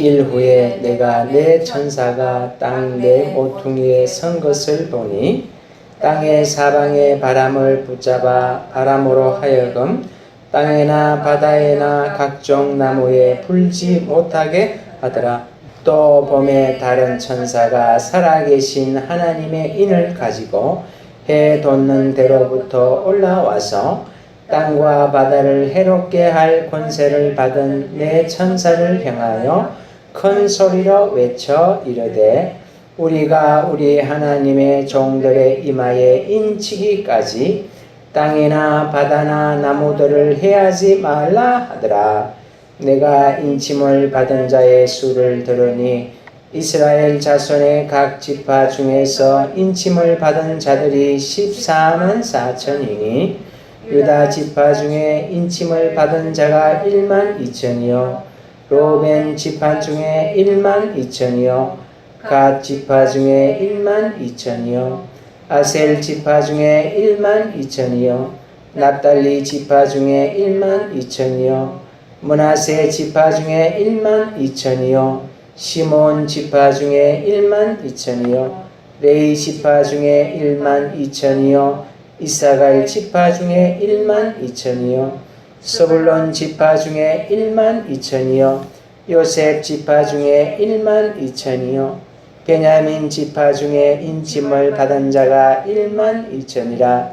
일 후에 내가 내 천사가 땅 내 모퉁이에 선 것을 보니 땅의 사방의 바람을 붙잡아 바람으로 하여금 땅에나 바다에나 각종 나무에 불지 못하게 하더라. 또 봄에 다른 천사가 살아계신 하나님의 인을 가지고 해 돋는 데로부터 올라와서 땅과 바다를 해롭게 할 권세를 받은 내 천사를 향하여 큰 소리로 외쳐 이르되 우리가 우리 하나님의 종들의 이마에 인치기까지 땅이나 바다나 나무들을 해하지 말라 하더라. 내가 인침을 받은 자의 수를 들으니 이스라엘 자손의 각 지파 중에서 인침을 받은 자들이 14만 4천이니 유다 지파 중에 인침을 받은 자가 1만 2천이요 로벤 지파 중에 1만 2천이요 갓 지파 중에 1만 2천이요 아셀 지파 중에 1만 2천이요 납달리 지파 중에 1만 2천이요 므낫세 지파 중에 1만 2천이요 시몬 지파 중에 1만 2천이요 레위 지파 중에 1만 2천이요 이사갈 지파 중에 1만 2천이요 스불론 지파 중에 1만 2천이요 요셉 지파 중에 1만 2천이요 베냐민 지파 중에 인침을 받은 자가 1만 2천이라.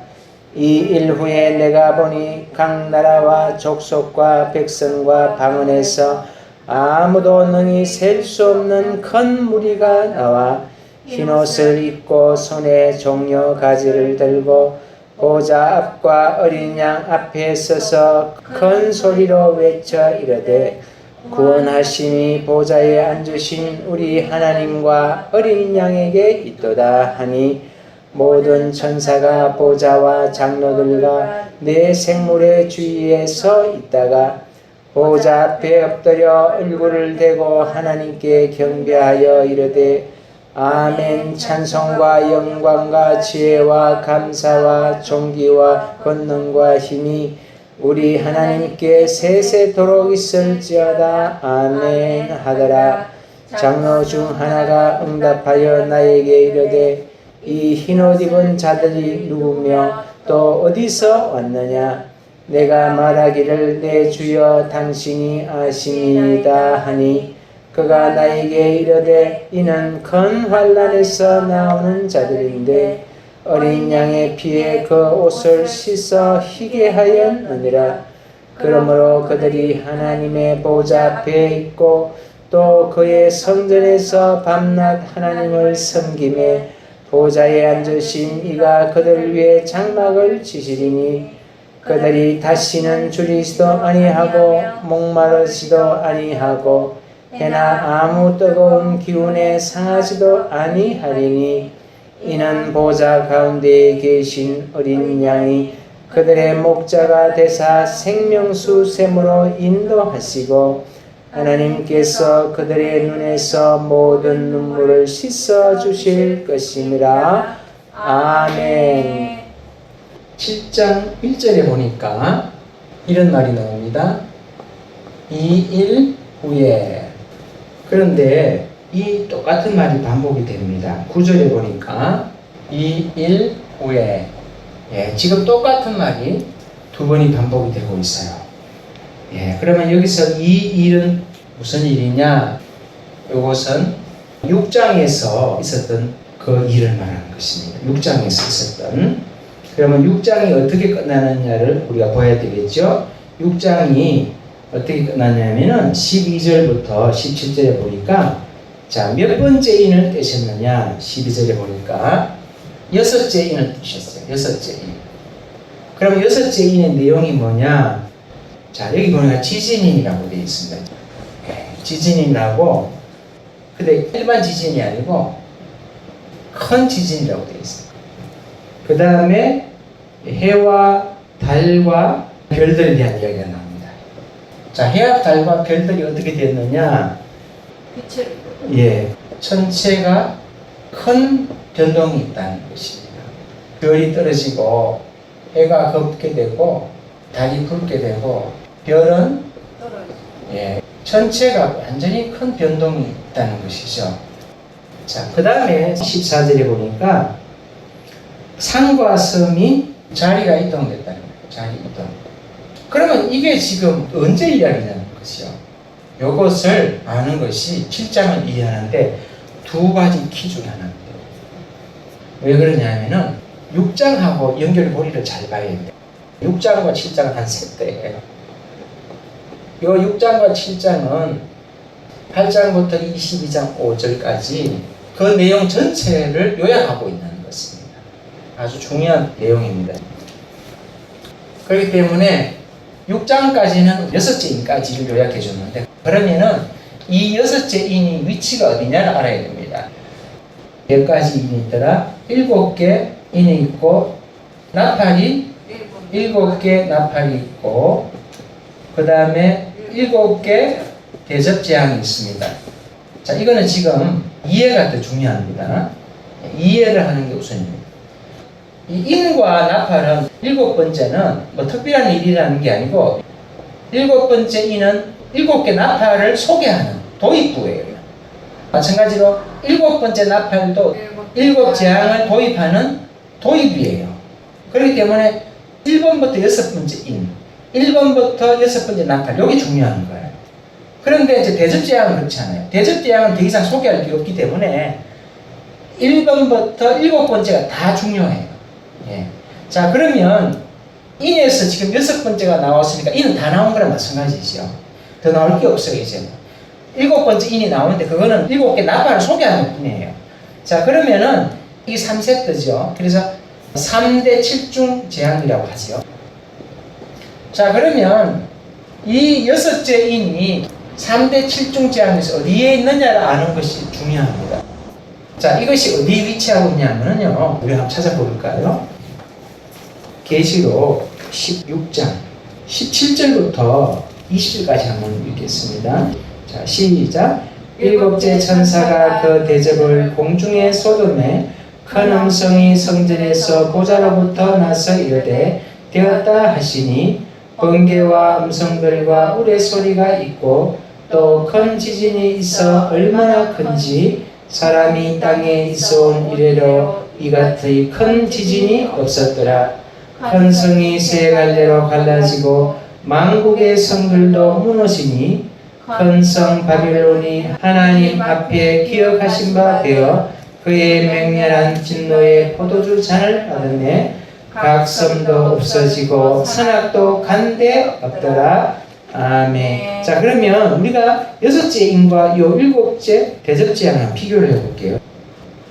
이 일 후에 내가 보니 각 나라와 족속과 백성과 방언에서 아무도 능히 셀 수 없는 큰 무리가 나와 흰옷을 입고 손에 종려 가지를 들고 보좌 앞과 어린 양 앞에 서서 큰 소리로 외쳐 이르되 구원하심이 보좌에 앉으신 우리 하나님과 어린 양에게 있도다 하니 모든 천사가 보좌와 장로들과 내 생물의 주위에 서 있다가 보좌 앞에 엎드려 얼굴을 대고 하나님께 경배하여 이르되 아멘. 찬송과 영광과 지혜와 감사와 존귀와 권능과 힘이 우리 하나님께 세세토록 있을지어다. 아멘 하더라. 장로 중 하나가 응답하여 나에게 이르되 이 흰옷 입은 자들이 누구며 또 어디서 왔느냐. 내가 말하기를 내 주여 당신이 아심이다 하니 그가 나에게 이르되 이는 큰 환난에서 나오는 자들인데 어린 양의 피에 그 옷을 씻어 희게 하였느니라. 그러므로 그들이 하나님의 보좌 앞에 있고 또 그의 성전에서 밤낮 하나님을 섬기매 보좌에 앉으신 이가 그들 위에 장막을 치시리니 그들이 다시는 줄이지도 아니하고 목마르지도 아니하고 해나 아무 뜨거운 기운에 상하지도 아니하리니 이는 보좌 가운데에 계신 어린 양이 그들의 목자가 되사 생명수 샘으로 인도하시고 하나님께서 그들의 눈에서 모든 눈물을 씻어 주실 것이니라. 아멘. 7장 1절에 보니까 이런 말이 나옵니다. 이 일 후에. 그런데 이 똑같은 말이 반복이 됩니다. 9절에 보니까 이 일 후에. 지금 똑같은 말이 두 번이 반복이 되고 있어요. 그러면 여기서 이 일은 무슨 일이냐? 이것은 6장에서 있었던 그 일을 말하는 것입니다. 6장에서 있었던. 그러면 6장이 어떻게 끝나느냐를 우리가 봐야 되겠죠? 6장이 어떻게 끝나냐면은 12절부터 17절에 보니까 자, 몇 번째 인을 떼셨느냐? 12절에 보니까 여섯째 인을 떼셨어요. 여섯째 인. 그럼 여섯째 인의 내용이 뭐냐? 자, 여기 보니까 지진인이라고 되어 있습니다. 지진이라고, 근데 일반 지진이 아니고 큰 지진이라고 되어 있습니다. 그 다음에 해와 달과 별들에 대한 이야기가 나옵니다. 자, 해와 달과 별들이 어떻게 됐느냐? 천체가 큰 변동이 있다는 것입니다. 별이 떨어지고 해가 걷게 되고 달이 붉게 되고 별은 전체가 완전히 큰 변동이 있다는 것이죠. 자, 그 다음에 14절에 보니까 산과 섬이 자리가 이동됐다는 거예요. 자리 이동. 그러면 이게 지금 언제 이야기냐는 것이요. 이것을 아는 것이 7장을 이해하는데 두 가지 키 중에 하나입니다. 왜 그러냐면은 6장하고 연결고리를 잘 봐야 돼요. 6장과 7장은 한 세트예요. 이 6장과 7장은 8장부터 22장 5절까지 그 내용 전체를 요약하고 있는 것입니다. 아주 중요한 내용입니다. 그렇기 때문에 6장까지는 6째 인까지를 요약해 줬는데, 그러면은 이 6째 인이 위치가 어디냐를 알아야 됩니다. 몇 가지 인이 있더라? 7개 인이 있고, 나팔이 7개 나팔이 있고, 그 다음에 7개 대접재앙이 있습니다. 자, 이거는 지금 이해가 더 중요합니다. 이해를 하는 게 우선입니다. 이 인과 나팔은 7번째는 뭐 특별한 일이라는 게 아니고, 7번째 인은 7개 나팔을 소개하는 도입부예요. 마찬가지로 7번째 나팔도 7재앙을 도입하는 도입이에요. 그렇기 때문에 1번부터 6번째 인, 1번부터 6번째 나팔, 이게 중요한 거예요. 그런데 이제 대접재앙은 그렇지 않아요. 대접재앙은 더 이상 소개할 게 없기 때문에 1번부터 7번째가 다 중요해요. 예. 자, 그러면 인에서 지금 6번째가 나왔으니까 인은 다 나온 거랑 마찬가지죠. 더 나올 게 없어요, 이제. 7번째 인이 나오는데 그거는 7개 나팔을 소개하는 뿐이에요. 자, 그러면은 이 3세트죠. 그래서 3대 7중 재앙이라고 하죠. 자, 그러면 이 6째 인이 3대 7중 재앙에서 어디에 있느냐를 아는 것이 중요합니다. 자, 이것이 어디에 위치하고 있냐면요, 우리 한번 찾아볼까요? 계시록 16장 17절부터 20절까지 한번 읽겠습니다. 자, 시작. 7째 천사가 그 대접을 공중의 소돔에 큰 음성이 성전에서 보좌로부터 나서 이르되 되었다 하시니 번개와 음성들과 우레소리가 있고 또 큰 지진이 있어 얼마나 큰지 사람이 땅에 있어온 이래로 이같이 큰 지진이 없었더라. 큰 성이 세 갈래로 갈라지고 만국의 성들도 무너지니 큰 성 바빌론이 하나님 앞에 기억하신 바 되어 그의 맹렬한 진노의 포도주 잔을 받으매 각 섬도 없어지고 산악도 간데 없더라. 아멘. 자, 그러면 우리가 6째 인과 요 7째 대접재앙을 비교를 해볼게요.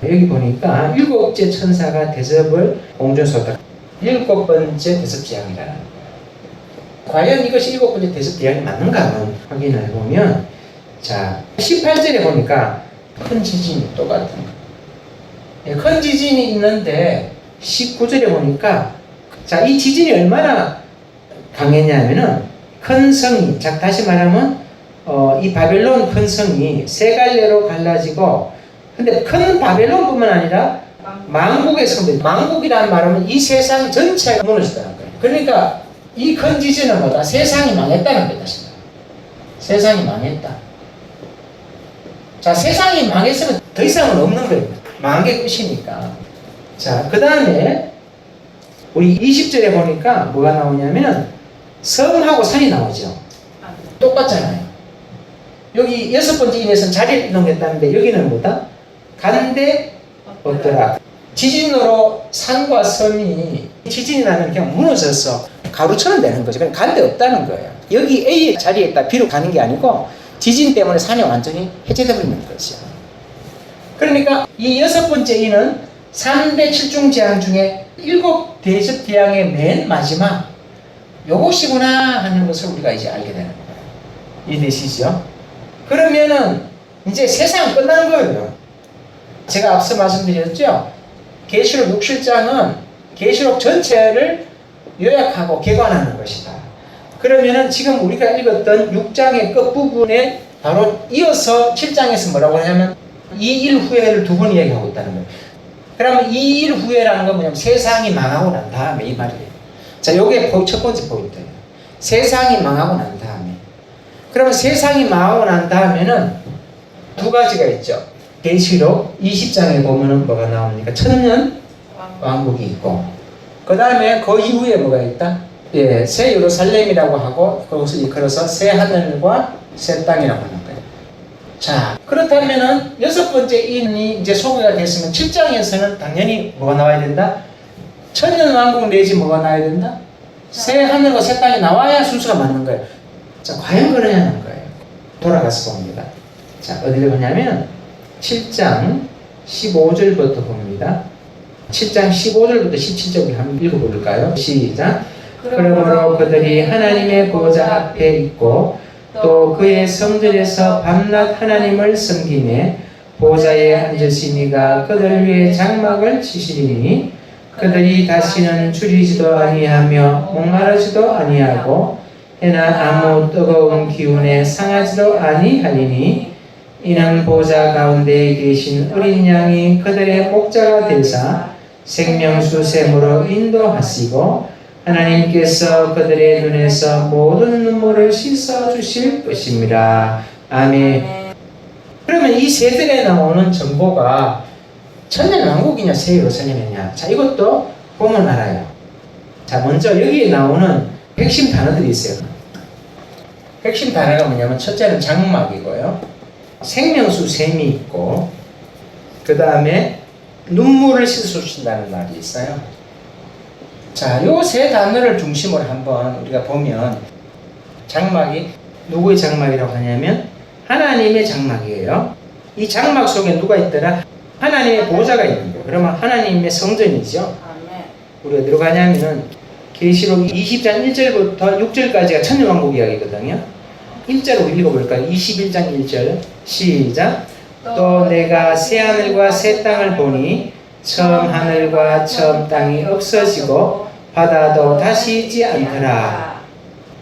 여기 보니까 7째 천사가 대접을 공중에 쏟았다. 7번째 대접재앙이라는 거예요. 과연 이것이 7번째 대접재앙이 맞는가 한번 확인을 해보면, 자, 18절에 보니까 큰 지진이 똑같은 거예요. 큰 지진이 있는데 19절에 보니까, 자, 이 지진이 얼마나 강했냐면은 큰 성이, 자, 다시 말하면 이 바벨론 큰 성이 세 갈래로 갈라지고, 근데 큰 바벨론뿐만 아니라 만국의 성들, 만국이라는 말은 이 세상 전체가 무너졌다는 거예요. 그러니까 이 큰 지진은 뭐다? 세상이 망했다는 거다. 세상이 망했다. 자, 세상이 망했으면 더 이상은 없는 거예요. 망한 게 끝이니까. 자, 그 다음에 우리 20절에 보니까 뭐가 나오냐면은 섬하고 산이 나오죠. 똑같잖아요. 여기 6번째 인에서는 자리를 이동했다는데 여기는 뭐다? 간데 없더라. 지진으로 산과 섬이 지진이 나면 그냥 무너져서 가루처럼 되는 거죠. 그냥 간데 없다는 거예요. 여기 A의 자리에 있다 B로 가는 게 아니고 지진 때문에 산이 완전히 해체되어 버리는 거죠. 그러니까 이 6번째 인은 3대 7중 재앙 중에 7대접 재앙의 맨 마지막 요것이구나 하는 것을 우리가 이제 알게 되는 거예요. 이해되시죠? 그러면은 이제 세상 끝난 거예요. 제가 앞서 말씀드렸죠? 계시록 6, 7장은 계시록 전체를 요약하고 개관하는 것이다. 그러면은 지금 우리가 읽었던 6장의 끝부분에 바로 이어서 7장에서 뭐라고 하냐면 2일 후회를 두 번 이야기하고 있다는 거예요. 그러면 2일 후회라는 건 뭐냐면 세상이 망하고 난 다음에 이 말이에요. 자, 요게 첫 번째 포인트예요. 세상이 망하고 난 다음에. 그러면 세상이 망하고 난 다음에는 두 가지가 있죠. 계시록 20장에 보면은 뭐가 나옵니까? 천년 왕국이 있고, 그 다음에 그 이후에 뭐가 있다? 예, 새 예루살렘이라고 하고, 그것을 이끌어서 새 하늘과 새 땅이라고 하는 거예요. 자, 그렇다면은 여섯 번째 인이 이제 소개가 됐으면 7장에서는 당연히 뭐가 나와야 된다? 천년 왕국 내지 뭐가 나와야 된다? 새 하늘과 새 땅이 나와야 순서가 맞는 거예요. 자, 과연 그러냐 하는 거예요. 돌아가서 봅니다. 자, 어디를 보냐면 7장 15절부터 봅니다. 7장 15절부터 17절을 한번 읽어볼까요? 시작. 그러므로 그들이 하나님의 보좌 앞에 있고 또 그의 성전에서 밤낮 하나님을 섬기매 보좌에 앉으시니가 그들 위에 장막을 치시리니 그들이 다시는 줄이지도 아니하며 목마르지도 아니하고 해나 아무 뜨거운 기운에 상하지도 아니하리니 이는 보좌 가운데 계신 어린 양이 그들의 목자가 되사 생명수 샘으로 인도하시고 하나님께서 그들의 눈에서 모든 눈물을 씻어 주실 것입니다. 아멘. 그러면 이 세들에 나오는 정보가 천년 왕국이냐 새 예루살렘이냐, 자, 이것도 보면 알아요. 자, 먼저 여기에 나오는 핵심 단어들이 있어요. 핵심 단어가 뭐냐면 첫째는 장막이고요, 생명수 샘이 있고, 그 다음에 눈물을 씻어주신다는 말이 있어요. 자, 요 세 단어를 중심으로 한번 우리가 보면, 장막이 누구의 장막이라고 하냐면 하나님의 장막이에요. 이 장막 속에 누가 있더라? 하나님의 보좌가 있는 거예요. 그러면 하나님의 성전이죠. 우리가 어디로 가냐면은 계시록 20장 1절부터 6절까지가 천년왕국 이야기거든요. 1절로 읽어볼까요? 21장 1절 시작. 또 내가 새 하늘과 새 땅을 보니 처음 하늘과 처음 땅이 없어지고 바다도 다시 있지 않더라.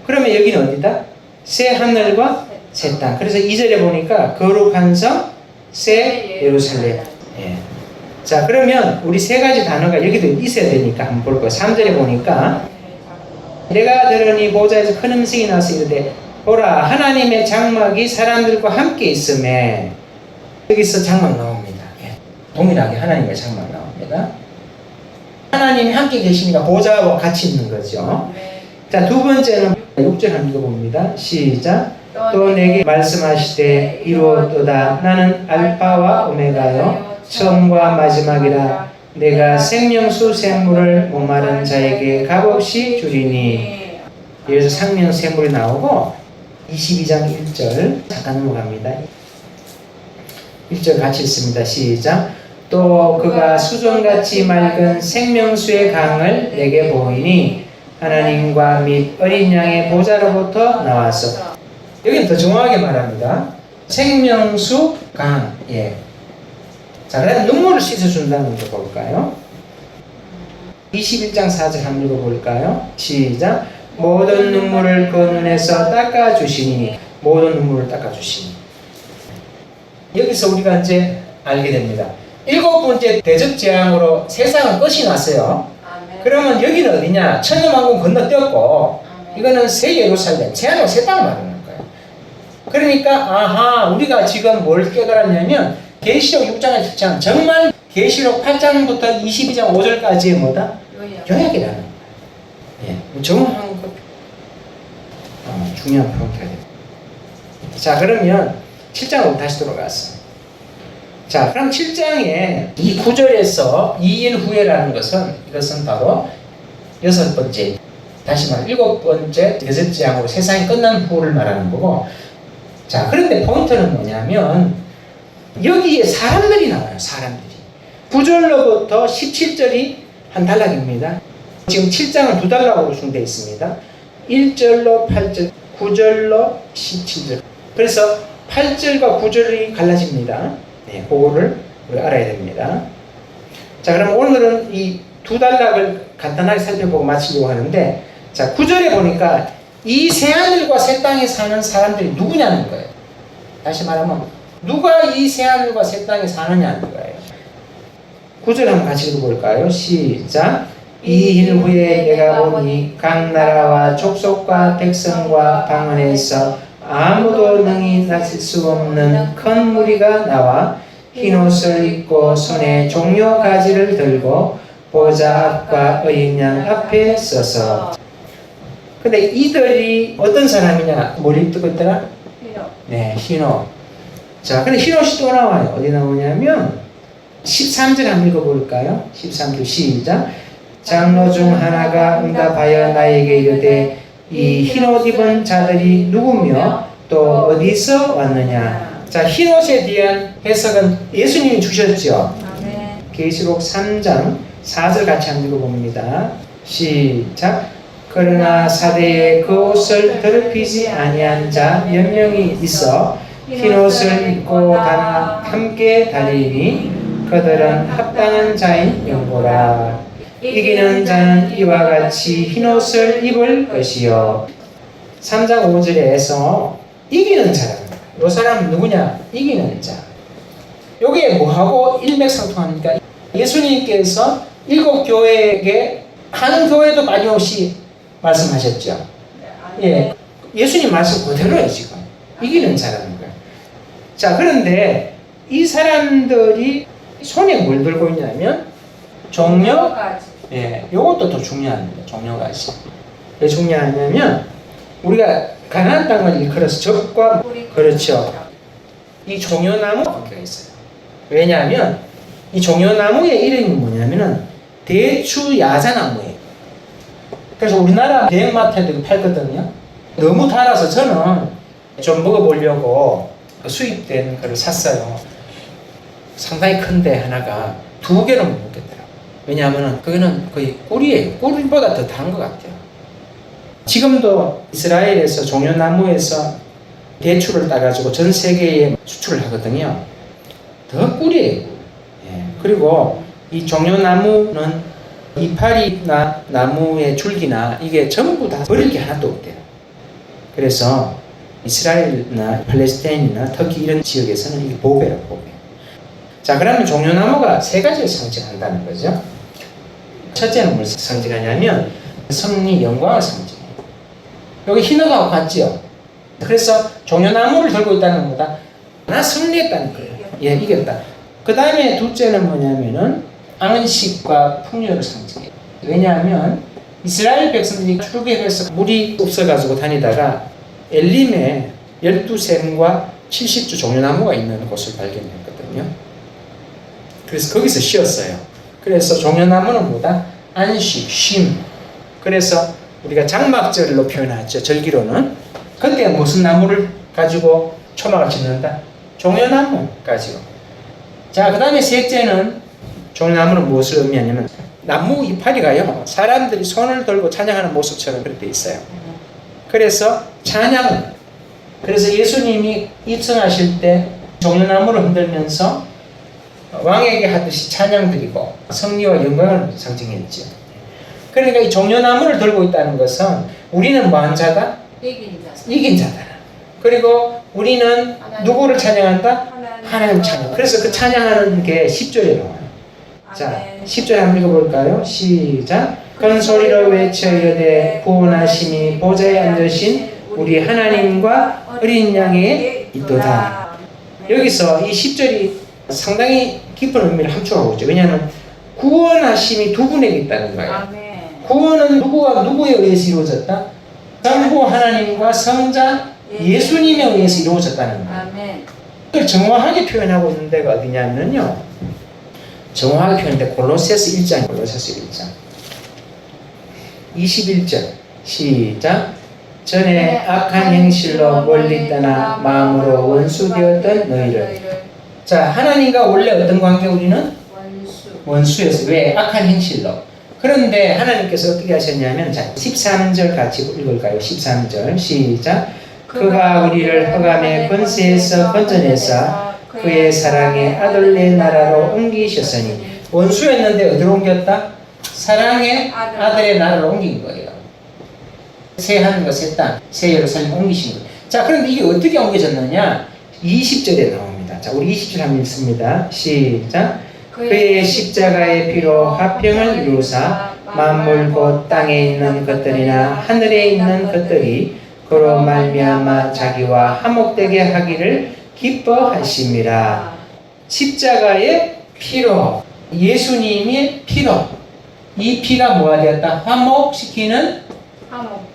그러면 여기는 어디다? 새 하늘과 새 땅. 그래서 2절에 보니까 거룩한 성, 새 예루살렘. 예. 자, 그러면 우리 세 가지 단어가 여기도 있어야 되니까 한번 볼 거예요. 3절에 보니까 내가 들으니 보좌에서 큰 음성이 나서 이르되 보라 하나님의 장막이 사람들과 함께 있음에, 여기서 장막 나옵니다. 예. 동일하게 하나님의 장막 나옵니다. 하나님이 함께 계시니까 보좌와 같이 있는 거죠. 자, 두 번째는 6절 한번 읽어봅니다. 시작. 또 내게 말씀하시되 이루었도다. 나는 알파와 오메가요 처음과 마지막이라. 내가 생명수 샘물을 목마른 자에게 값없이 주리니. 여기서 생명 샘물이 나오고 22장 1절 잠깐 넘어갑니다. 1절 같이 읽습니다. 시작. 또 그가 수정같이 맑은 생명수의 강을 내게 보이니 하나님과 및 어린 양의 보좌로부터 나와서, 여기는 더 정확하게 말합니다. 생명수 강. 예. 자, 그다음 눈물을 씻어준다는 거 볼까요? 21장 4절 한번 읽어볼까요? 시작. 모든 눈물을 그 눈에서 닦아주시니. 모든 눈물을 닦아주시니. 여기서 우리가 이제 알게 됩니다. 일곱 번째 대접 재앙으로 세상은 끝이 났어요. 그러면 여기는 어디냐? 천년왕국 건너뛰었고, 이거는 새 예루살렘, 새 하늘 새 땅을 말하는 거예요. 그러니까 아하, 우리가 지금 뭘 깨달았냐면 계시록 6장에 7장, 정말 계시록 8장부터 22장 5절까지의 뭐다? 요약이라는 거예요. 예, 정확한 것, 중요한 포인트가 됩니다. 자, 그러면 7장으로 다시 돌아갔어. 자, 그럼 7장에 이 9절에서 2일 후에라는 것은, 이것은 바로 여섯 번째, 다시 말해 일곱 번째 대접 재앙으로 세상이 끝난 후를 말하는 거고. 자, 그런데 포인트는 뭐냐면 여기에 사람들이 나와요. 사람들이. 9절로부터 17절이 한 단락입니다. 지금 7장은 두 단락으로 구성되어 있습니다. 1절로 8절, 9절로 17절. 그래서 8절과 9절이 갈라집니다. 네, 그거를 우리가 알아야 됩니다. 자, 그럼 오늘은 이 두 단락을 간단하게 살펴보고 마치려고 하는데, 자, 9절에 보니까 이 새하늘과 새 땅에 사는 사람들이 누구냐는 거예요. 다시 말하면 누가 이 새하늘과 새 땅에 사느냐는 거예요. 9절 한번 같이 읽어볼까요? 시작. 이 일 후에 내가 보니 각 나라와 족속과 백성과 방언에서 아무도 능히 나설 수 없는 큰 무리가 나와 흰옷을 입고 손에 종려 가지를 들고 보좌 앞과 어린 양 앞에 서서. 근데 이들이 어떤 사람이냐? 뭘 입고 있더라? 네, 흰옷. 자, 근데 흰옷이 또 나와요. 어디 나오냐면 13절 한번 읽어볼까요? 13절 시작. 장로 중 하나가 응답하여 나에게 이르되 이 흰옷 입은 자들이 누구며 또 어디서 왔느냐. 자, 흰옷에 대한 해석은 예수님이 주셨죠. 계시록 3장 4절 같이 한번 읽어봅니다. 시작. 그러나 사대에 그 옷을 더럽히지 아니한 자 몇 명이 있어 흰옷을 입고 다 함께 다니니 그들은 합당한 자인 영보라. 이기는 자는 이와 같이 흰옷을 입을 것이요. 3장 5절에서 이기는 자라는 거예요. 이 사람은 누구냐? 이기는 자. 요게 뭐하고 일맥상통합니까? 예수님께서 7교회에게 한 교회도 빠짐없이 말씀하셨죠. 예, 예수님 말씀 그대로예요. 지금 이기는 자라는 거예요. 자, 그런데 이 사람들이 손에 뭘 들고 있냐면 종려. 예, 요것도 더 중요합니다. 종려가지. 왜 중요하냐면 우리가 가나안 땅을 일컬어서 적과, 그렇죠, 이 종려나무 관계가 있어요. 왜냐하면 이 종려나무의 이름이 뭐냐면은 대추야자나무예요. 그래서 우리나라 대형마트에도 팔거든요. 너무 달아서 저는 좀 먹어보려고 수입된 거를 샀어요. 상당히 큰데 하나가 2개는 못 먹겠더라고요. 왜냐하면 그거는 거의 꿀이에요. 꿀보다 더 단 것 같아요. 지금도 이스라엘에서 종려나무에서 대추를 따가지고 전 세계에 수출을 하거든요. 더 꿀이에요. 예. 그리고 이 종려나무는 이파리나 나무의 줄기나 이게 전부 다 버릴 게 하나도 없대요. 그래서 이스라엘이나 팔레스타인이나 터키 이런 지역에서는 이게 보배라고 보배. 자, 그러면 종려나무가 3가지를 상징한다는 거죠. 첫째는 뭘 상징하냐면 승리, 영광을 상징해요. 여기 흰옷하고 같지요. 그래서 종려나무를 들고 있다는 것보다 나 승리했다는 거예요. 예, 이겼다. 그 다음에 둘째는 뭐냐면은 안식과 풍요를 상징해요. 왜냐하면 이스라엘 백성들이 출애굽해서 물이 없어가지고 다니다가 엘림에 12샘과 70주 종려나무가 있는 곳을 발견했거든요. 그래서 거기서 쉬었어요. 그래서 종려나무는 뭐다? 안식, 쉼. 그래서 우리가 장막절로 표현하죠. 절기로는. 그때 무슨 나무를 가지고 초막을 짓는다? 종려나무 가지고. 자, 그 다음에 셋째는 종려나무는 무엇을 의미하냐면 나무 이파리가요, 사람들이 손을 들고 찬양하는 모습처럼 그렇게 있어요. 그래서 찬양. 그래서 예수님이 입성하실 때 종려나무를 흔들면서 왕에게 하듯이 찬양 드리고 승리와 영광을 상징했죠. 그러니까 이 종려나무를 들고 있다는 것은 우리는 뭐한 자다? 이긴 자다. 그리고 우리는 누구를 찬양한다? 하나님 찬양. 그래서 그 찬양하는 게 10절에 나와요. 자, 10절 한번 읽어볼까요? 시작. 큰 소리로 외쳐 이르되 구원하심이 보좌에 앉으신 우리 하나님과 어린 양에 있도다. 여기서 이 10절이 상당히 깊은 의미를 함축하고 있죠. 왜냐하면 구원하심이 두 분에게 있다는 거예요. 구원은 누구와 누구에 의해서 이루어졌다? 성부 하나님과 성자 예수님에 의해서 이루어졌다는 거예요. 그걸 정확하게 표현하고 있는 데가 어디냐면요, 정확하게 표현된 골로새서 1장, 골로새서 1장 21절 시작. 전에 악한 행실로 멀리 떠나 마음으로 원수되었던 너희를. 자, 하나님과 원래 어떤 관계? 우리는 원수였어요. 왜? 악한 행실로. 그런데 하나님께서 어떻게 하셨냐면, 자, 13절 같이 읽을까요? 13절 시작. 그가 우리를 흑암의 권세에서 건져내사 그의 사랑의 아들의 나라로 옮기셨으니. 원수였는데 어디로 옮겼다? 사랑의 아들의 나라로 옮긴 거예요. 새 하늘과 새 땅, 새 예루살렘 옮기신 거예요. 자, 그런데 이게 어떻게 옮겨졌느냐? 20절에 나옵니다. 자, 우리 20절 한번 읽습니다. 시작. 그의 십자가의 피로 화평을 이루사 만물 곧 땅에 있는 것들이나 하늘에 있는 것들이 그로 말미암아 자기와 화목되게 하기를 기뻐하심이라. 십자가의 피로, 예수님의 피로, 이 피가 뭐가 되었다? 화목시키는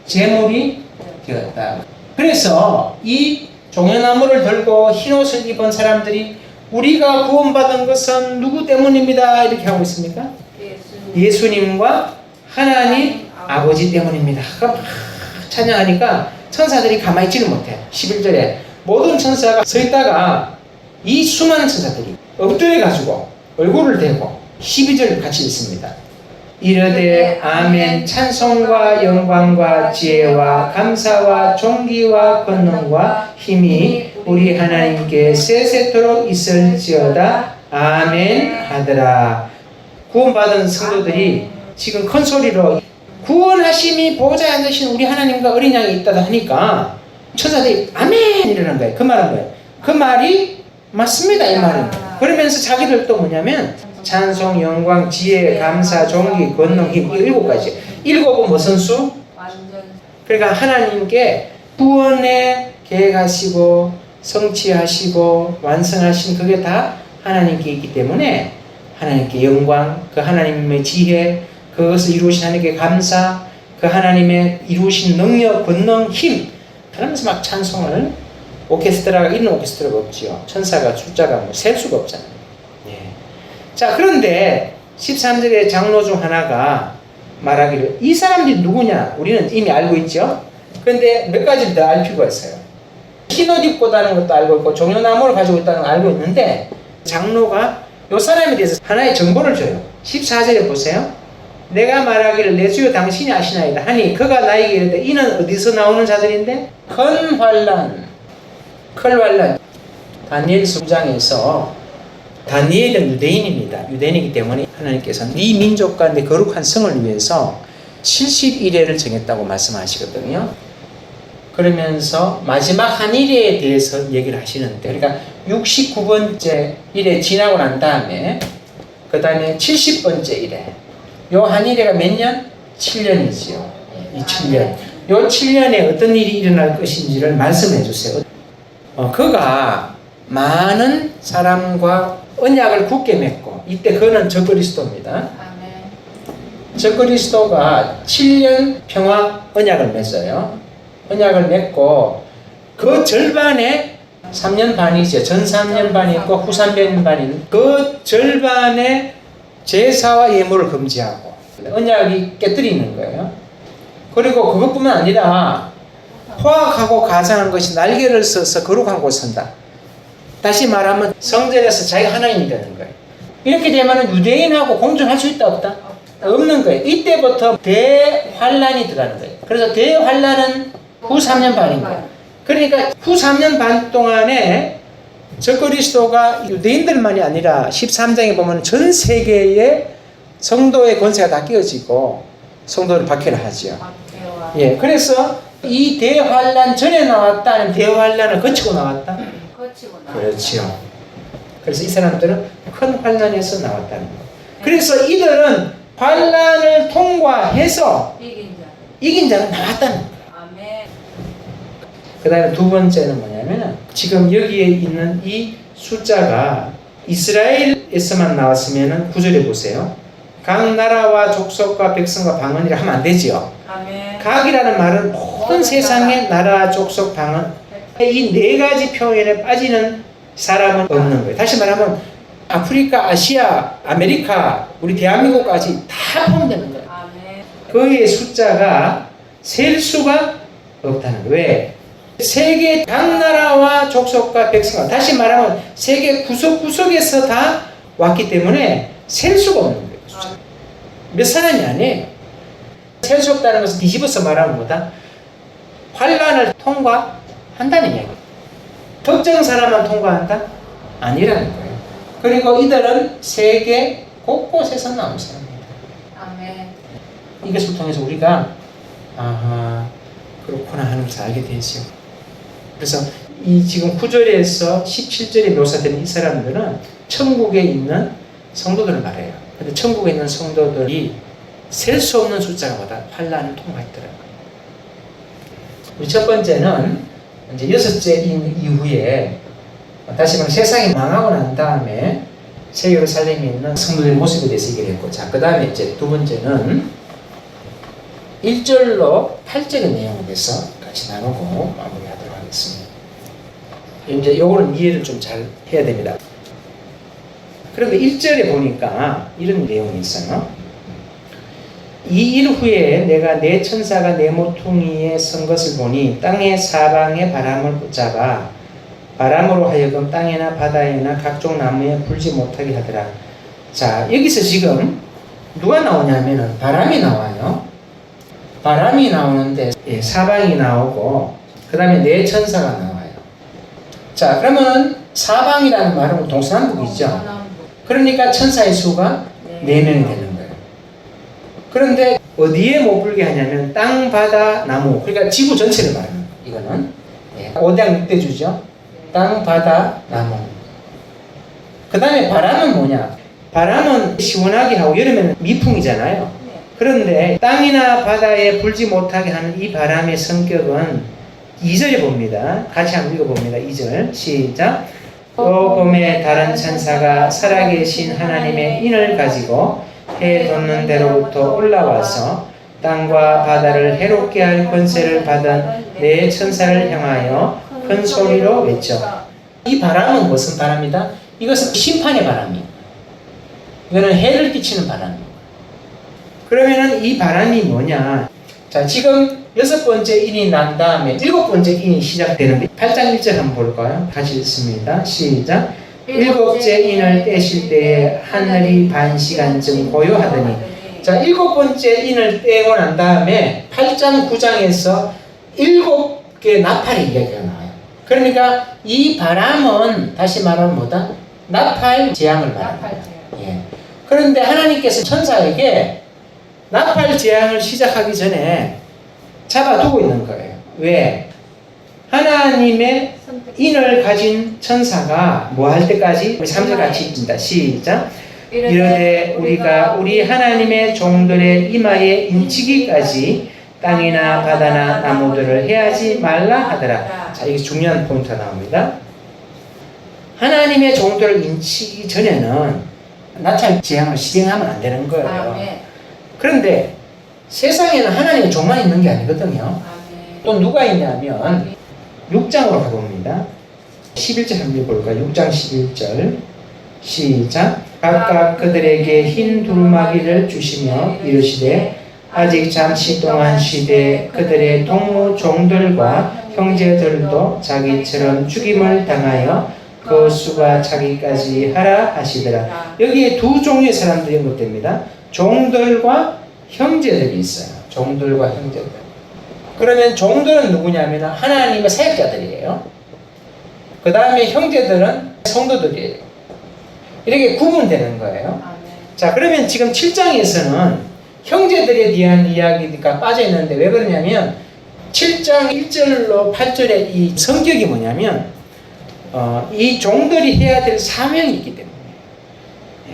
제물이 되었다. 그래서 이 종려나무를 들고 흰옷을 입은 사람들이 우리가 구원받은 것은 누구 때문입니다 이렇게 하고 있습니까? 예수님과 하나님 아버지 때문입니다. 막 찬양하니까 천사들이 가만히 있지를 못해. 11절에 모든 천사가 서 있다가 이 수많은 천사들이 엎드려 가지고 얼굴을 대고 12절 같이 읽습니다. 이르되 아멘. 찬송과 영광과 지혜와 감사와 존귀와 권능과 힘이 우리 하나님께 세세토록 있을지어다. 아멘 하더라. 구원받은 성도들이 지금 큰 소리로 구원하심이 보좌에 앉으신 우리 하나님과 어린 양이 있다 하니까 천사들이 아멘 이러는 거예요. 그 말은 뭐예요? 그 말이 맞습니다 이 말은. 그러면서 자기들도 뭐냐면 찬송, 영광, 지혜, 감사, 존귀, 권능, 힘, 이 7가지. 7은 무슨 수? 그러니까 하나님께 구원에 계획하시고 성취하시고 완성하신 그게 다 하나님께 있기 때문에 하나님께 영광, 그 하나님의 지혜, 그것을 이루신 하나님께 감사, 그 하나님의 이루신 능력, 권능, 힘, 그러면서 막 찬송을, 오케스트라가 있는 오케스트라가 없지요. 천사가 숫자가 뭐 셀 수가 없잖아요. 예. 자, 그런데 13절의 장로 중 하나가 말하기를 이 사람들이 누구냐? 우리는 이미 알고 있죠. 그런데 몇 가지를 더 알 필요가 있어요. 흰옷 입고 있다는 것도 알고 있고 종려나무를 가지고 있다는 걸 알고 있는데 장로가 이 사람에 대해서 하나의 정보를 줘요. 14절에 보세요. 내가 말하기를 내 주여 당신이 아시나이다 하니 그가 나에게 이르되 이는 어디서 나오는 자들인데 큰 환난, 다니엘 9장에서 다니엘은 유대인입니다. 유대인이기 때문에 하나님께서는 네 민족과 내 거룩한 성을 위해서 70일회를 정했다고 말씀하시거든요. 그러면서 마지막 한 일에 대해서 얘기를 하시는데, 그러니까 69번째 일에 지나고 난 다음에 그 다음에 70번째 일에 요 한 일회가 몇 년? 7년이지요. 이 7년. 요 7년에 어떤 일이 일어날 것인지를 말씀해 주세요. 그가 많은 사람과 언약을 굳게 맺고, 이때 그는 적그리스도입니다. 적그리스도가 7년 평화 언약을 맺어요. 언약을 맺고 그 절반에 3년 반이죠. 전 3년 반이 있고 후 3년 반인 그 절반의 제사와 예물을 금지하고 언약이 깨뜨리는 거예요. 그리고 그것뿐만 아니라 포악하고 가장한 것이 날개를 써서 거룩한 곳에 선다. 다시 말하면 성전에서 자기가 하나님이 되는 거예요. 이렇게 되면 유대인하고 공존할 수 있다 없다? 없는 거예요. 이때부터 대환란이 들어가는 거예요. 그래서 대환란은 후 3년 반인 거예요. 그러니까 후 3년 반 동안에 적그리스도가 유대인들만이 아니라 13장에 보면 전 세계의 성도의 권세가 다 깨어지고 성도를 박해하죠. 예, 그래서 이 대환란 전에 나왔다, 아니면 대환란을 거치고 나왔다? 그렇죠. 그래서 이 사람들은 큰 환란에서 나왔다는 거예요. 그래서 이들은 환란을 통과해서 이긴 자는 나왔다는 거예요. 그 다음에 두 번째는 뭐냐면 지금 여기에 있는 이 숫자가 이스라엘에서만 나왔으면 9절에 보세요. 각 나라와 족속과 백성과 방언이라 하면 안 되죠. 각이라는 말은 모든 세상의 나라, 족속, 방언, 이 네 가지 표현에 빠지는 사람은 없는 거예요. 다시 말하면 아프리카, 아시아, 아메리카, 우리 대한민국까지 다 포함되는 거예요. 그의 숫자가 셀 수가 없다는 거예요. 왜? 세계 각 나라와 족속과 백성과, 다시 말하면 세계 구석구석에서 다 왔기 때문에 셀 수가 없는 거예요. 숫자. 몇 사람이 아니에요. 셀 수 없다는 것은 뒤집어서 말하면 뭐다? 환란을 통과한다는 이야기예요. 특정 사람만 통과한다? 아니라는 거예요. 그리고 이들은 세계 곳곳에서 나온 사람입니다. 이것을 통해서 우리가 그렇구나 하는 것을 알게 되죠. 그래서 이 지금 9절에서 17절에 묘사되는 이 사람들은 천국에 있는 성도들을 말해요. 근데 천국에 있는 성도들이 셀 수 없는 숫자가 보다 환란을 통과했더라고요. 우리 첫 번째는 이제 여섯째 인 이후에 다시 말해 세상이 망하고 난 다음에 새 예루살렘에 있는 성도들의 모습에 대해서 얘기를 했고, 자, 그 다음에 이제 두 번째는 1절로 8절의 내용에 대해서 같이 나누고 마무리하도록 하겠습니다. 이제 요거는 이해를 좀 잘 해야 됩니다. 그런데 1절에 보니까 이런 내용이 있어요. 이 일 후에 내가 내 천사가 내 모퉁이에 선 것을 보니 땅의 사방에 바람을 붙잡아 바람으로 하여금 땅이나 바다에나 각종 나무에 불지 못하게 하더라. 자, 여기서 지금 누가 나오냐면은 바람이 나와요. 바람이 나오는데 사방이 나오고 그 다음에 내 천사가 나와요. 자, 그러면 사방이라는 말은 동서남북이죠. 그러니까 천사의 수가 4명이 되는 거예요. 그런데 어디에 못 불게 하냐면 땅, 바다, 나무, 그러니까 지구 전체를 말하는 거예요. 이거는 5대양 6대주죠. 땅, 바다, 나무. 그 다음에 바람은 뭐냐? 바람은 시원하게 하고 여름에는 미풍이잖아요. 그런데 땅이나 바다에 불지 못하게 하는 이 바람의 성격은 2절에 봅니다. 같이 한번 읽어봅니다. 2절 시작. 또 봄에 다른 천사가 살아계신 하나님의 인을 가지고 해 돋는 데로부터 올라와서 땅과 바다를 해롭게 할 권세를 받은 내 천사를 향하여 큰 소리로 외쳐. 이 바람은 무슨 바람이다? 이것은 심판의 바람이에요. 이거는 해를 끼치는 바람이에요. 그러면은 이 바람이 뭐냐? 자, 지금 6번째 인이 난 다음에 7번째 인이 시작되는데 8장 1절 한번 볼까요? 같이 읽습니다. 시작. 7번째 인을 떼실 때에 하늘이 반 시간쯤 고요하더니, 자, 7번째 인을 떼고 난 다음에 8장 9장에서 7개 나팔의 이야기가 나와요. 그러니까 이 바람은 다시 말하면 뭐다? 나팔 재앙을 말합니다. 예. 그런데 하나님께서 천사에게 나팔 재앙을 시작하기 전에 잡아두고 있는 거예요. 왜? 하나님의 인을 가진 천사가 뭐 할 때까지? 우리 3절 같이 읽습니다. 시작. 이르되 우리가 우리 하나님의 종들의 이마에 인치기까지 땅이나 바다나 나무들을 해하지 말라 하더라. 자, 이게 중요한 포인트가 나옵니다. 하나님의 종들을 인치기 전에는 나팔 재앙을 실행하면 안 되는 거예요. 그런데 세상에는 하나님의 종만 있는 게 아니거든요. 또 누가 있냐면 6장으로 가봅니다. 11절 한번 볼까요? 6장 11절 시작. 각각 그들에게 흰 두루마기를 주시며 이르시되 아직 잠시 동안 쉬되 그들의 동무 종들과 형제들도 자기처럼 죽임을 당하여 그 수가 차기까지 하라 하시더라. 여기에 두 종류의 사람들이 언급됩니다. 종들과 형제들이 있어요. 종들과 형제들. 그러면 종들은 누구냐면 하나님의 사역자들이에요. 그 다음에 형제들은 성도들이에요. 이렇게 구분되는 거예요. 자, 그러면 지금 7장에서는 형제들에 대한 이야기가 빠져 있는데 왜 그러냐면 7장 1절로 8절의 이 성격이 뭐냐면 이 종들이 해야 될 사명이 있기 때문에.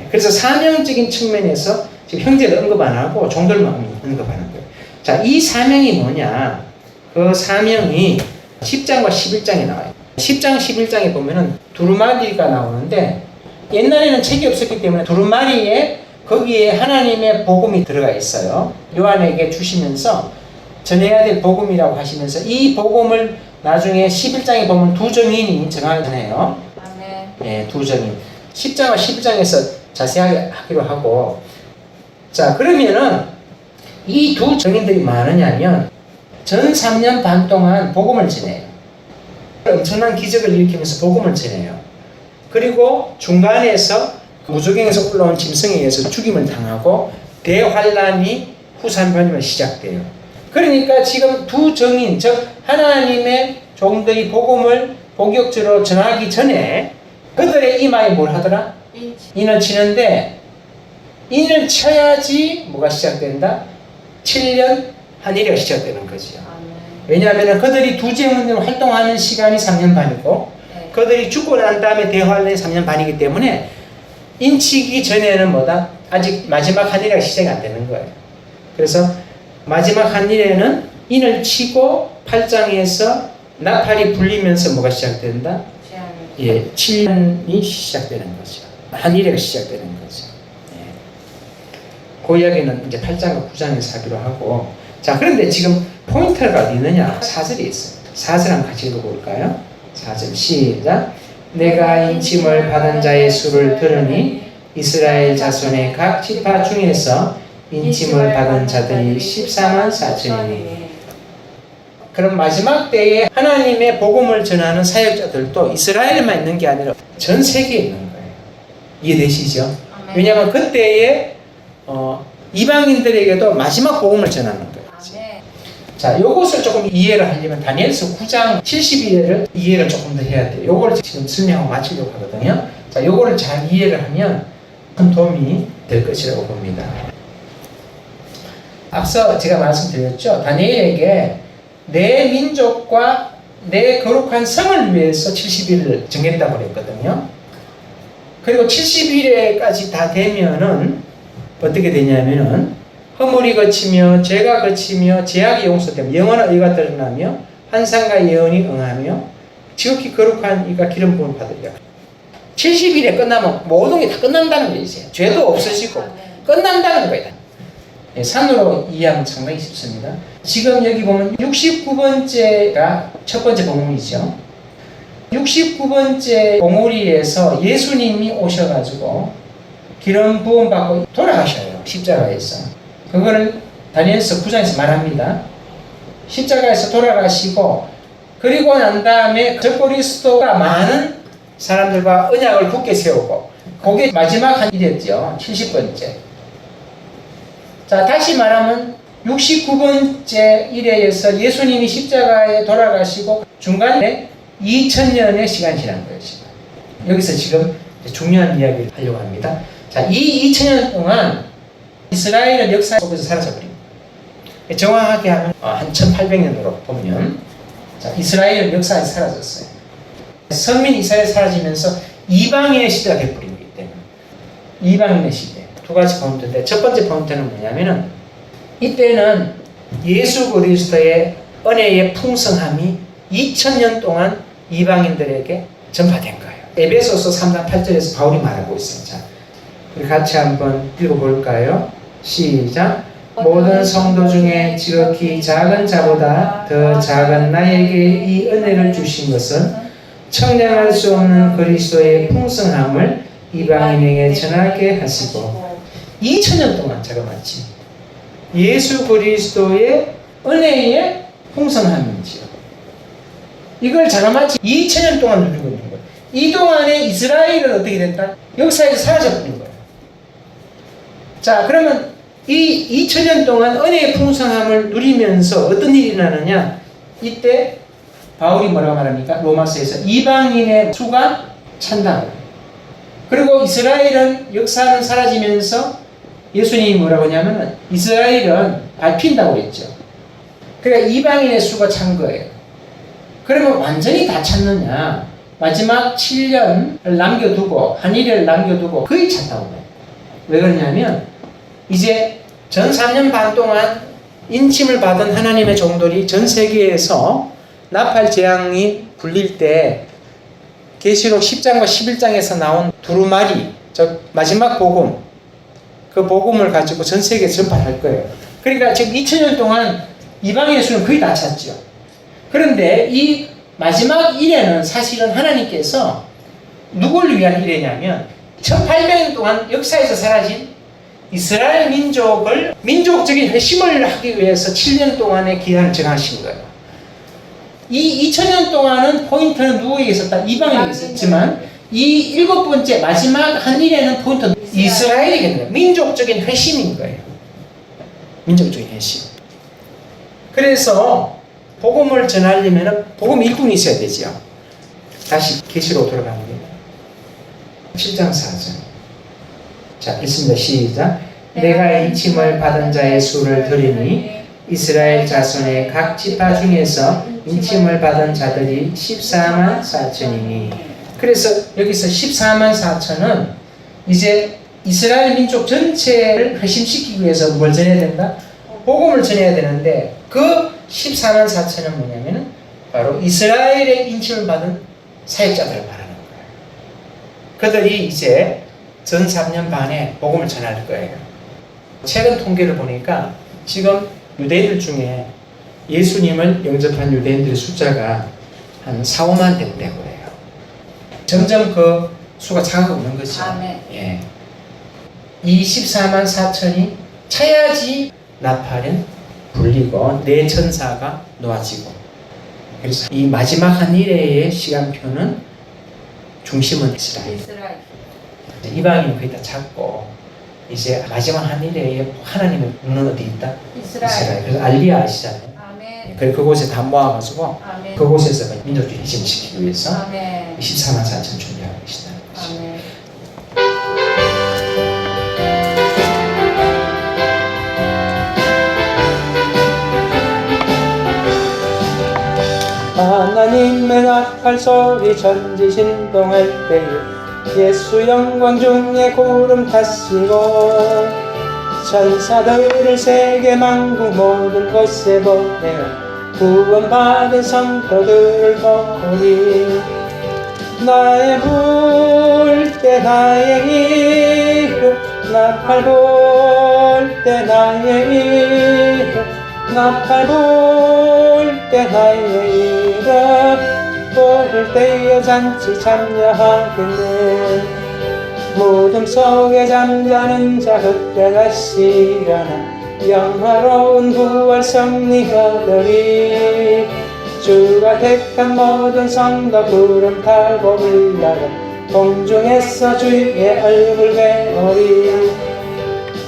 그래서 사명적인 측면에서 지금 형제를 언급 안 하고 종들만 언급하는 거예요. 자, 이 사명이 뭐냐? 그 사명이 10장과 11장에 나와요. 10장, 11장에 보면은 두루마리가 나오는데 옛날에는 책이 없었기 때문에 두루마리에 거기에 하나님의 복음이 들어가 있어요. 요한에게 주시면서 전해야 될 복음이라고 하시면서 이 복음을 나중에 11장에 보면 두 정인이 정하잖아요. 네, 두 정인. 10장과 11장에서 자세하게 하기로 하고, 자, 그러면은 이 두 정인들이 많으냐면 전 3년 반 동안 복음을 전해요. 엄청난 기적을 일으키면서 복음을 전해요. 그리고 중간에서 무적행에서 올라온 짐승에 의해서 죽임을 당하고 대환란이 후산변이면 시작돼요. 그러니까 지금 두 정인, 즉 하나님의 종들이 복음을 본격적으로 전하기 전에 그들의 이마에 뭘 하더라? 인을 치는데 인을 쳐야지 뭐가 시작된다? 7년 한일이가 시작되는 거죠. 왜냐하면 그들이 두 제문으로 활동하는 시간이 3년 반이고 그들이 죽고 난 다음에 대환란이 3년 반이기 때문에 인치기 전에는 뭐다? 아직 마지막 한일이가 시작이 안 되는 거예요. 그래서 마지막 한일에는 인을 치고 8장에서 나팔이 불리면서 뭐가 시작된다? 예, 7년이 시작되는 거죠. 한일회가 시작되는 거죠. 예. 그 이야기는 이제 8장과 9장에서 하기로 하고, 자, 그런데 지금 포인트가 어디 있느냐? 4절이 있어요. 4절 한번 같이 읽어볼까요? 4절 시작. 내가 인침을 받은 자의 수를 들으니 이스라엘 자손의 각 지파 중에서 인침을 받은 자들이 14만 4천이니. 그럼 마지막 때에 하나님의 복음을 전하는 사역자들도 이스라엘에만 있는 게 아니라 전 세계에 있는 거예요. 이해되시죠? 왜냐하면 그때에 이방인들에게도 마지막 복음을 전하는 거예요. 자, 요것을 조금 이해를 하려면 다니엘서 9장 72회를 이해를 조금 더 해야 돼요. 요거를 지금 설명하고 마치려고 하거든요. 자, 요거를 잘 이해를 하면 큰 도움이 될 것이라고 봅니다. 앞서 제가 말씀드렸죠. 다니엘에게 내 민족과 내 거룩한 성을 위해서 70일을 정했다고 그랬거든요. 그리고 70일에까지 다 되면은 어떻게 되냐면은 허물이 거치며 죄가 거치며 죄악이 용서되며 영원한 의가 드러나며 환상과 예언이 응하며 지극히 거룩한 이가 기름 부음을 받으리라. 70일에 끝나면 모든 게 다 끝난다는 거예요. 이제 죄도 없어지고 끝난다는 거예요. 예, 산으로 이해하면 상당히 쉽습니다. 지금 여기 보면 69번째가 첫 번째 봉우리죠. 69번째 봉우리에서 예수님이 오셔가지고 기름 부음 받고 돌아가셔요. 십자가에서. 그거를 다니엘서 9장에서 말합니다. 십자가에서 돌아가시고 그리고 난 다음에 적그리스도가 많은 사람들과 언약을 굳게 세우고 그게 마지막 한 일이었죠. 70번째. 자, 다시 말하면 69번째 일회에서 예수님이 십자가에 돌아가시고 중간에 2000년의 시간이 지난 거예요. 지금. 여기서 지금 중요한 이야기를 하려고 합니다. 자, 이 2000년 동안 이스라엘은 역사 속에서 사라져버립니다. 정확하게 하면 한 1800년으로 보면 자, 이스라엘은 역사에서 사라졌어요. 선민 이스라엘 사라지면서 이방인의 시대가 되어버린 거기 때문에 이방인의 시대. 두 가지 포인트인데 첫 번째 포인트는 뭐냐면은 이때는 예수 그리스도의 은혜의 풍성함이 2000년 동안 이방인들에게 전파된 거예요. 에베소서 3장 8절에서 바울이 말하고 있어요. 자, 우리 같이 한번 읽어볼까요? 시작. 모든 성도 중에 지극히 작은 자보다 더 작은 나에게 이 은혜를 주신 것은 청량할 수 없는 그리스도의 풍성함을 이방인에게 전하게 하시고 2000년 동안 자그마치 예수 그리스도의 은혜의 풍성함인지요. 이걸 자그마치 2000년 동안 누리고 있는 거예요. 이 동안에 이스라엘은 어떻게 됐다? 역사에서 사라져버린 거예요. 자, 그러면 이 2000년 동안 은혜의 풍성함을 누리면서 어떤 일이 일어나느냐? 이때 바울이 뭐라고 말합니까? 로마서에서 이방인의 수가 찬다. 그리고 이스라엘은 역사는 사라지면서 예수님이 뭐라고 하냐면 이스라엘은 밟힌다고 했죠. 그러니까 이방인의 수가 찬 거예요. 그러면 완전히 다 찼느냐? 마지막 7년을 남겨두고 한일을 남겨두고 거의 찼다고 해요. 왜 그러냐면 이제 전 3년 반 동안 인침을 받은 하나님의 종들이 전 세계에서 나팔 재앙이 불릴 때 계시록 10장과 11장에서 나온 두루마리, 즉 마지막 복음, 그 복음을 가지고 전 세계에 전파할 거예요. 그러니까 지금 2000년 동안 이방인의 수는 거의 다 찼죠. 그런데 이 마지막 일에는 사실은 하나님께서 누구를 위한 일이냐면 1800년 동안 역사에서 사라진 이스라엘 민족을 민족적인 회심을 하기 위해서 7년 동안의 기한을 정하신 거예요. 이 2000년 동안은 포인트는 누구에게 있었다? 이방인에게 있었지만 이 7번째 마지막 한 일에는 포인트는 이스라엘에게 있는 거예요. 민족적인 회심인 거예요. 민족적인 회심. 그래서 복음을 전하려면 복음 일꾼이 있어야 되죠. 다시 계시로 돌아갑니다. 7장 4절. 자, 읽습니다. 시작. 내가 인침을 받은 자의 수를 들으니 이스라엘 자손의 각 지파 중에서 인침을 받은 자들이 14만 4천이니. 그래서 여기서 14만 4천은 이제 이스라엘 민족 전체를 회심시키기 위해서 뭘 전해야 된다? 복음을 전해야 되는데 그 14만 4천은 뭐냐면은 바로 이스라엘의 인침을 받은 사역자들을 말하는 거예요. 그들이 이제 전 3년 반에 복음을 전할 거예요. 최근 통계를 보니까 지금 유대인들 중에 예수님을 영접한 유대인들의 숫자가 한 4, 5만 된다고 해요. 점점 그 수가 차가고 있는 거죠. 아멘. 예. 이 14만 4천이 차야지 나팔은 불리고 내 천사가 놓아지고, 그래서 이 마지막 한 일회의 시간표는 중심은 이스라엘. 이스라엘. 이방인은 거의 다 찾고 이제 마지막 한 일회에 하나님의 눈은 어디 있다? 이스라엘. 그래서 알리야 아시잖아요. 아멘. 그래서 그곳에 다 모아가지고 아멘. 그곳에서 민족주의 희생시키기 위해서 아멘. 14만 4천 준비하고 계시다는 것이죠. 아멘. 하나님의 나팔 소리 전지 신동할 때에 예수 영광 중에 구름 타시고 천사들을 세계 만국 모든 곳에 보내어 구원받은 성도들을 보니 나의 불 때 나의 이름 나팔 불 때 나의 이름 나팔 불 때 나의 이름 부를 때에 잔치 참여하겠네. 무덤 속에 잠자는 자 그때 다시 일어나 영화로운 부활 승리 얻으리. 주가 택한 모든 성도 구름 타고 올라가 공중에서 주의 얼굴 배우리.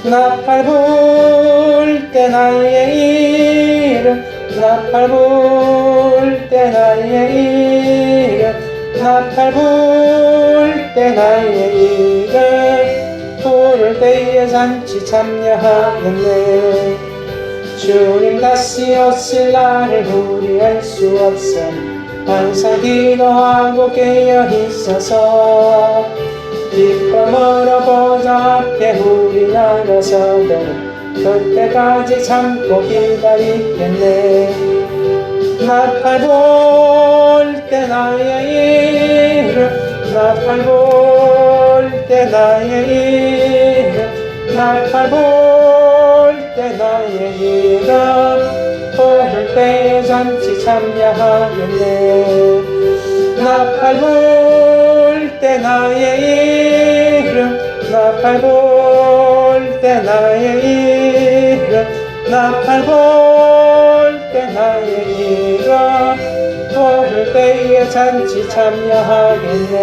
나팔 불 때 나의 이름 나팔 불 때 나의 이름 나팔 불 때 나의 이름 부를 때에 잔치 참여하겠네. 주님 다시 오실 날을 우리 알 수 없으니 항상 기도하고 깨어 있어서 기쁨으로 보좌 앞에 우리 나가서도 그때까지 참고 기다리겠네. 나팔 불 때 나의 이름 나팔 불 때 나의 이름 나팔 불 때 나의 이름 부를 때에 잔치 참여하겠네. 나팔 불 때 나의 이름 나팔 불 때 나의 이름 나팔 불 때 나의 이름 부를 때에 잔치 참여하겠네.